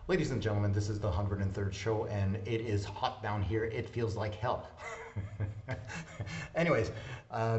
Ladies and gentlemen, this is the 103rd show, and it is hot down here. It feels like hell. Anyways,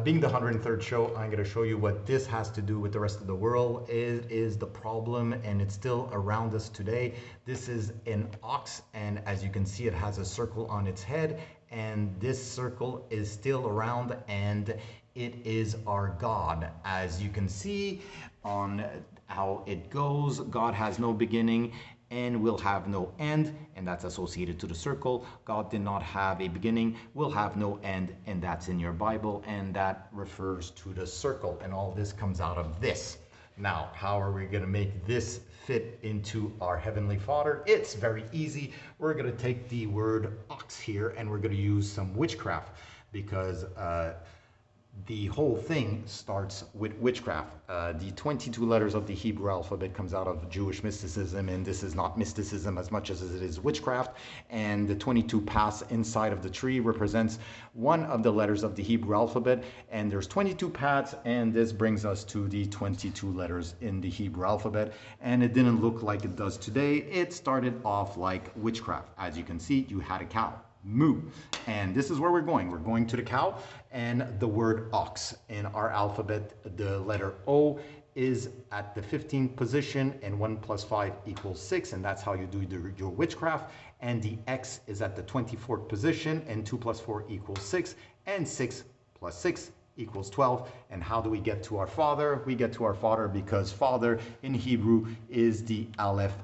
being the 103rd show, I'm going to show you what this has to do with the rest of the world. It is the problem, and it's still around us today. This is an ox, and as you can see, it has a circle on its head, and this circle is still around, and it is our God. As you can see on how it goes, God has no beginning and will have no end, and that's associated to the circle. God did not have a beginning, will have no end, and that's in your Bible, and that refers to the circle, and all this comes out of this. Now, how are we going to make this fit into our Heavenly Father? It's very easy. We're going to take the word ox here, and we're going to use some witchcraft, because the whole thing starts with witchcraft. The 22 letters of the Hebrew alphabet comes out of Jewish mysticism, and this is not mysticism as much as it is witchcraft. And the 22 paths inside of the tree represents one of the letters of the Hebrew alphabet, and there's 22 paths, and this brings us to the 22 letters in the Hebrew alphabet. And it didn't look like it does today. It started off like witchcraft. As you can see, you had a cow. Moo. And this is where we're going. We're going to the cow and the word ox. In our alphabet, the letter O is at the 15th position, and 1 plus 5 equals 6, and that's how you do your witchcraft. And the X is at the 24th position, and 2 plus 4 equals 6, and 6 plus 6 equals 12. And how do we get to our Father? We get to our Father because Father in Hebrew is the Aleph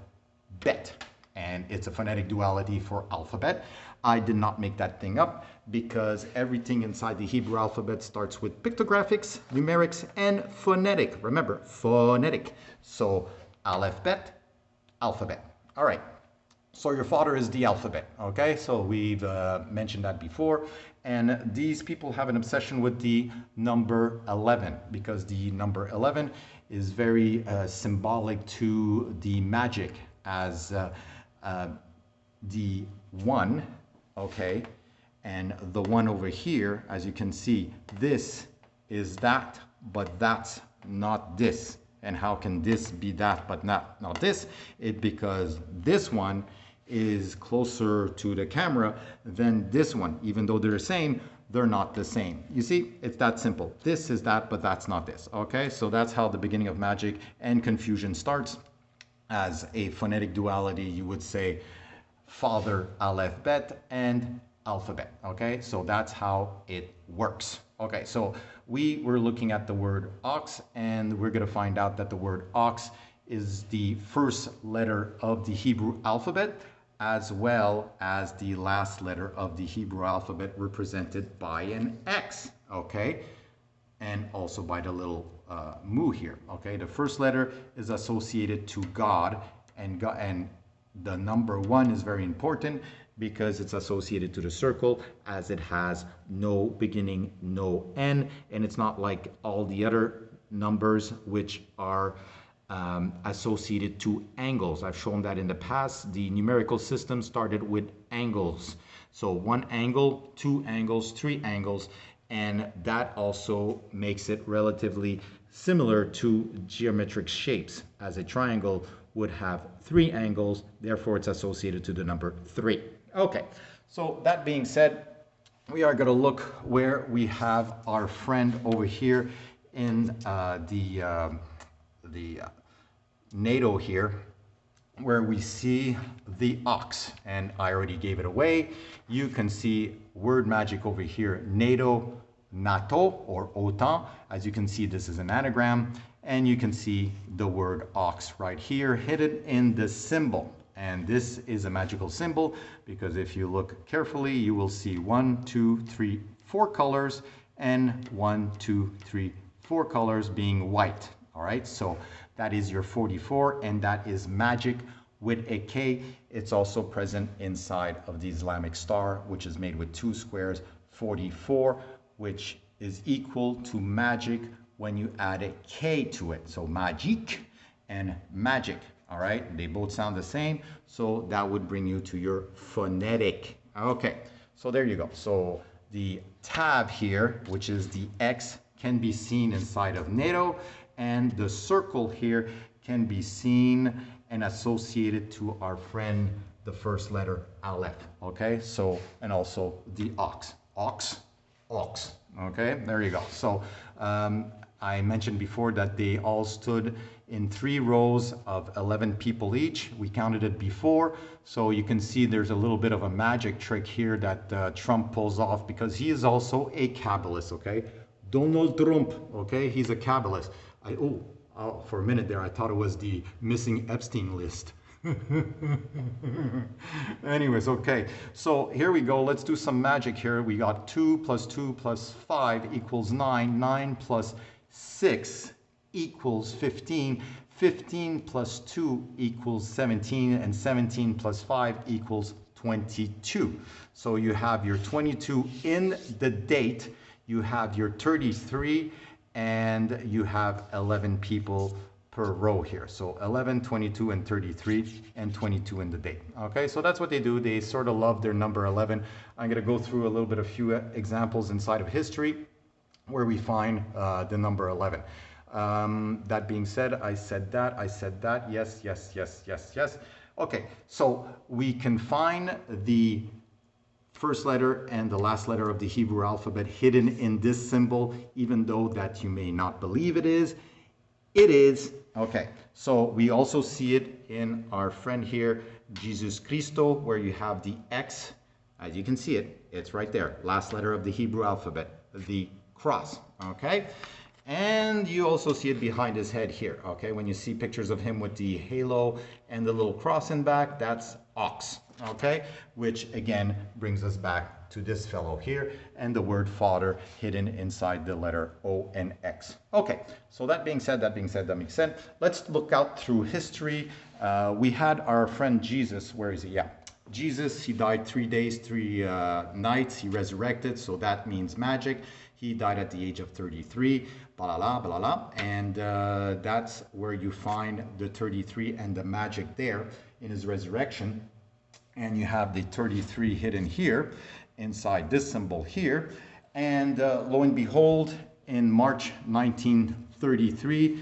Bet, and it's a phonetic duality for alphabet. I did not make that thing up because everything inside the Hebrew alphabet starts with pictographics, numerics, and phonetic. Remember, phonetic. So Aleph Bet, alphabet. All right. So your Father is the alphabet. Okay. So we've mentioned that before. And these people have an obsession with the number 11 because the number 11 is very symbolic to the magic as the one. Okay, and the one over here, as you can see, this is that, but that's not this. And how can this be that, but not this? Because this one is closer to the camera than this one. Even though they're the same, they're not the same. You see, it's that simple. This is that, but that's not this. Okay, so that's how the beginning of magic and confusion starts. As a phonetic duality, you would say Father, Aleph, Bet, and alphabet. Okay, so that's how it works. Okay, so we were looking at the word ox, and we're going to find out that the word ox is the first letter of the Hebrew alphabet, as well as the last letter of the Hebrew alphabet represented by an X. Okay, and also by the little mu here. Okay, the first letter is associated to God, and the number 1 is very important because it's associated to the circle, as it has no beginning, no end, and it's not like all the other numbers which are associated to angles. I've shown that in the past. The numerical system started with angles. So 1 angle, 2 angles, 3 angles, and that also makes it relatively similar to geometric shapes, as a triangle would have 3 angles, therefore it's associated to the number 3. Okay, so that being said, we are going to look where we have our friend over here in the NATO here, where we see the ox, and I already gave it away. You can see word magic over here, NATO, or OTAN. As you can see, this is an anagram, and you can see the word ox right here hidden in the symbol. And this is a magical symbol because if you look carefully, you will see 1, 2, 3, 4 colors, and 1, 2, 3, 4 colors being white. All right, so that is your 44, and that is magic with a K. It's also present inside of the Islamic star, which is made with 2 squares, 44, which is equal to magic when you add a K to it. So magic and magic. All right, they both sound the same, so that would bring you to your phonetic. Okay, so there you go. So the tab here, which is the X, can be seen inside of NATO, and the circle here can be seen and associate it to our friend, the first letter Aleph. Okay, so, and also the ox. Ox, ox. Okay, there you go. So I mentioned before that they all stood in 3 rows of 11 people each. We counted it before, so you can see there's a little bit of a magic trick here that Trump pulls off, because he is also a Kabbalist, okay? Donald Trump, okay? He's a Kabbalist. For a minute there, I thought it was the missing Epstein list. Anyways, okay, so here we go. Let's do some magic here. We got 2 plus 2 plus 5 equals 9. 9 plus 6 equals 15. 15 plus 2 equals 17. And 17 plus 5 equals 22. So you have your 22 in the date. You have your 33, and you have 11 people per row here. So 11, 22, and 33, and 22 in the date. Okay, so that's what they do. They sort of love their number 11. I'm going to go through a little bit of few examples inside of history where we find the number 11. That being said, I said that, yes, yes, yes, yes, yes. Okay, so we can find the first letter and the last letter of the Hebrew alphabet hidden in this symbol, even though that you may not believe it is. It is. Okay, so we also see it in our friend here, Jesus Christo, where you have the X. As you can see it, it's right there. Last letter of the Hebrew alphabet, the cross, okay? And you also see it behind his head here, okay? When you see pictures of him with the halo and the little cross in back, that's ox, okay? Which again brings us back to this fellow here, and the word father hidden inside the letter O and X. Okay, so that being said, that makes sense. Let's look out through history. We had our friend Jesus. Where is he? Yeah, Jesus, he died 3 days, 3 nights. He resurrected, so that means magic. He died at the age of 33, blah, blah, blah, blah. And that's where you find the 33 and the magic there in his resurrection. And you have the 33 hidden here inside this symbol here. And lo and behold, in March 1933,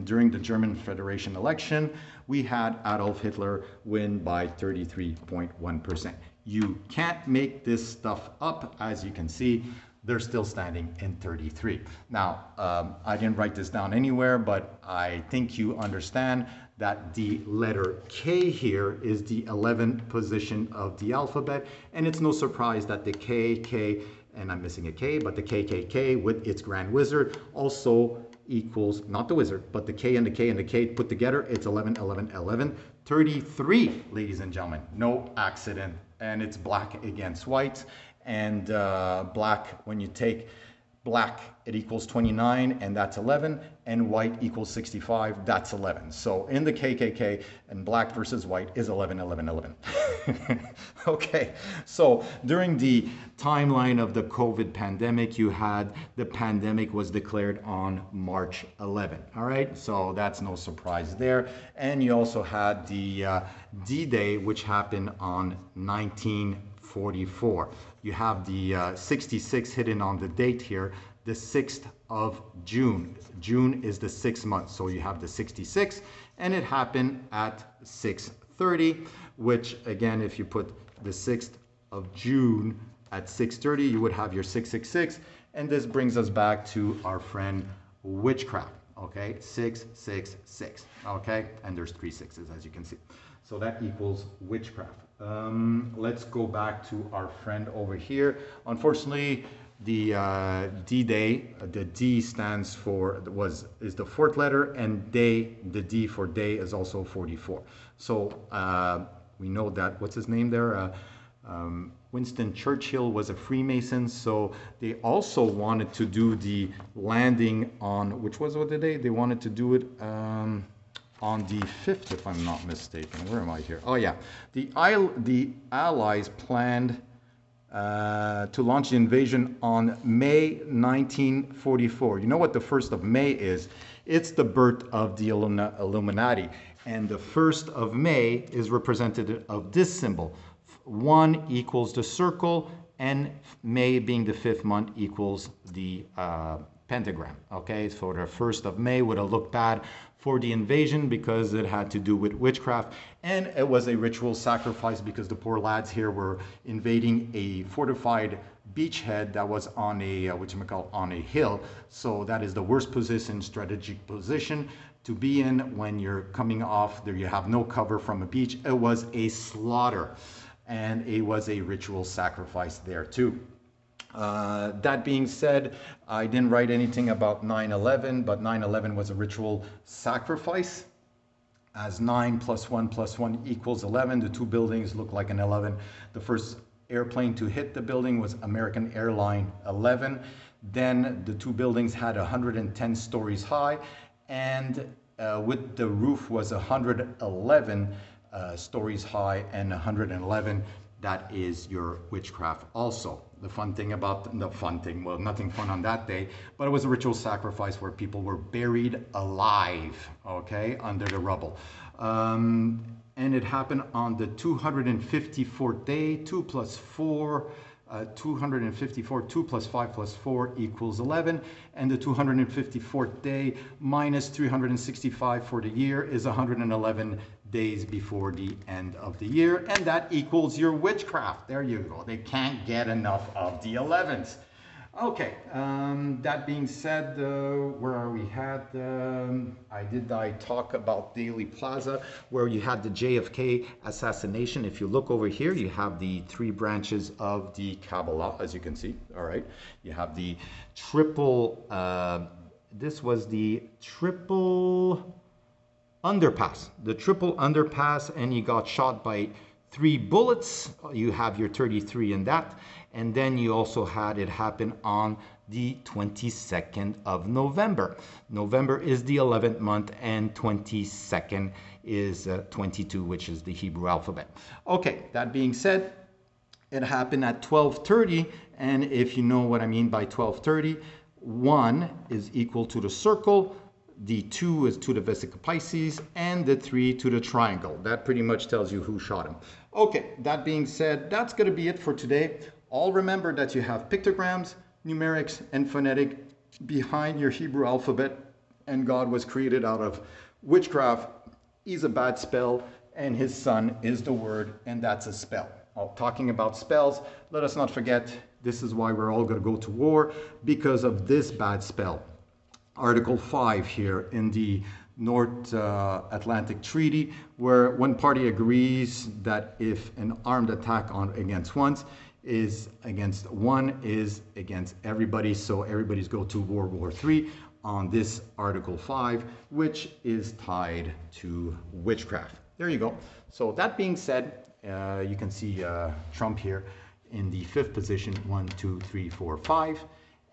during the German Federation election, we had Adolf Hitler win by 33.1%. You can't make this stuff up. As you can see, they're still standing in 33. Now, I didn't write this down anywhere, but I think you understand that the letter K here is the 11th position of the alphabet, and it's no surprise that the K, and I'm missing a K, but the KKK with its grand wizard also equals, not the wizard, but the K and the K and the K put together, it's 11, 11, 11, 33, ladies and gentlemen, no accident, and it's black against white, and black, when you take black, it equals 29, and that's 11, and white equals 65, that's 11. So in the KKK, and black versus white is 11, 11, 11. Okay, so during the timeline of the COVID pandemic, you had the pandemic was declared on March 11. All right, so that's no surprise there. And you also had the D-Day, which happened on 1944. You have the 66 hidden on the date here, the 6th of June. June is the 6th month, so you have the 66, and it happened at 6:30, which again, if you put the 6th of June at 6:30, you would have your 666, and this brings us back to our friend witchcraft, okay? 666, okay? And there's 3 sixes, as you can see. So that equals witchcraft. Let's go back to our friend over here. Unfortunately, the D-Day, the D stands for, is the 4th letter, and day, the D for day is also 44. So we know that, what's his name there? Winston Churchill was a Freemason, so they also wanted to do the landing on, which was what the day? They wanted to do it on the 5th, if I'm not mistaken. Where am I here? Oh yeah, the Allies planned to launch the invasion on May 1944. You know what the 1st of May is? It's the birth of the Illuminati. And the 1st of May is representative of this symbol. 1 equals the circle, and May being the 5th month equals the pentagram. Okay, so the 1st of May would have looked bad for the invasion because it had to do with witchcraft, and it was a ritual sacrifice because the poor lads here were invading a fortified beachhead that was on a on a hill. So that is the worst position, strategic position to be in when you're coming off there. You have no cover from a beach. It was a slaughter, and it was a ritual sacrifice there too. That being said, I didn't write anything about 9/11, but 9/11 was a ritual sacrifice, as 9 plus 1 plus 1 equals 11. The two buildings look like an 11. The first airplane to hit the building was American Airline 11. Then the two buildings had 110 stories high, and with the roof was 111 stories high, and 111, that is your witchcraft also. The fun thing about, the fun thing, well, nothing fun on that day, but it was a ritual sacrifice where people were buried alive, okay, under the rubble. And it happened on the 254th day. 2 plus 4, 254, 2 plus 5 plus 4 equals 11. And the 254th day minus 365 for the year is 111 days before the end of the year. And that equals your witchcraft. There you go. They can't get enough of the 11th. Okay, that being said, where are we at? I talk about Dealey Plaza, where you had the JFK assassination. If you look over here, you have the 3 branches of the Kabbalah, as you can see. All right, you have the triple, this was the triple underpass, and he got shot by 3 bullets. You have your 33 in that. And then you also had it happen on the 22nd of November. November is the 11th month, and 22nd is 22, which is the Hebrew alphabet. Okay, that being said, it happened at 12:30, and if you know what I mean by 12:30, 1 is equal to the circle, the 2 is to the Vesica Pisces, and the 3 to the triangle. That pretty much tells you who shot him. Okay, that being said, that's going to be it for today. All remember that you have pictograms, numerics, and phonetic behind your Hebrew alphabet, and God was created out of witchcraft. He's a bad spell, and his son is the word, and that's a spell. Talking about spells, let us not forget, this is why we're all going to go to war, because of this bad spell. Article 5 here in the North Atlantic Treaty, where one party agrees that if an armed attack against one is against everybody, so everybody's go to World War III on this Article 5, which is tied to witchcraft. There you go. So that being said, you can see Trump here in the 5th position, 1, 2, 3, 4, 5.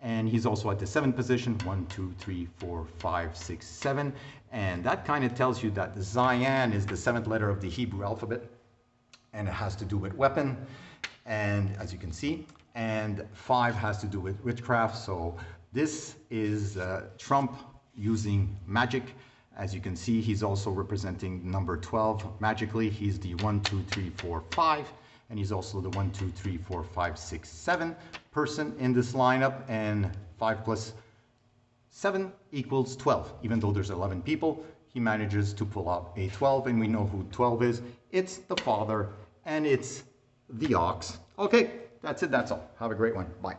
And he's also at the 7th position, 1, 2, 3, 4, 5, 6, 7. And that kind of tells you that the Zayin is the 7th letter of the Hebrew alphabet, and it has to do with weapon, and as you can see, and 5 has to do with witchcraft. So this is Trump using magic. As you can see, he's also representing number 12 magically. He's the 1, 2, 3, 4, 5. And he's also the 1, 2, 3, 4, 5, 6, 7 person in this lineup. And 5 plus 7 equals 12. Even though there's 11 people, he manages to pull out a 12. And we know who 12 is. It's the Father, and it's the ox. Okay, that's it. That's all. Have a great one. Bye.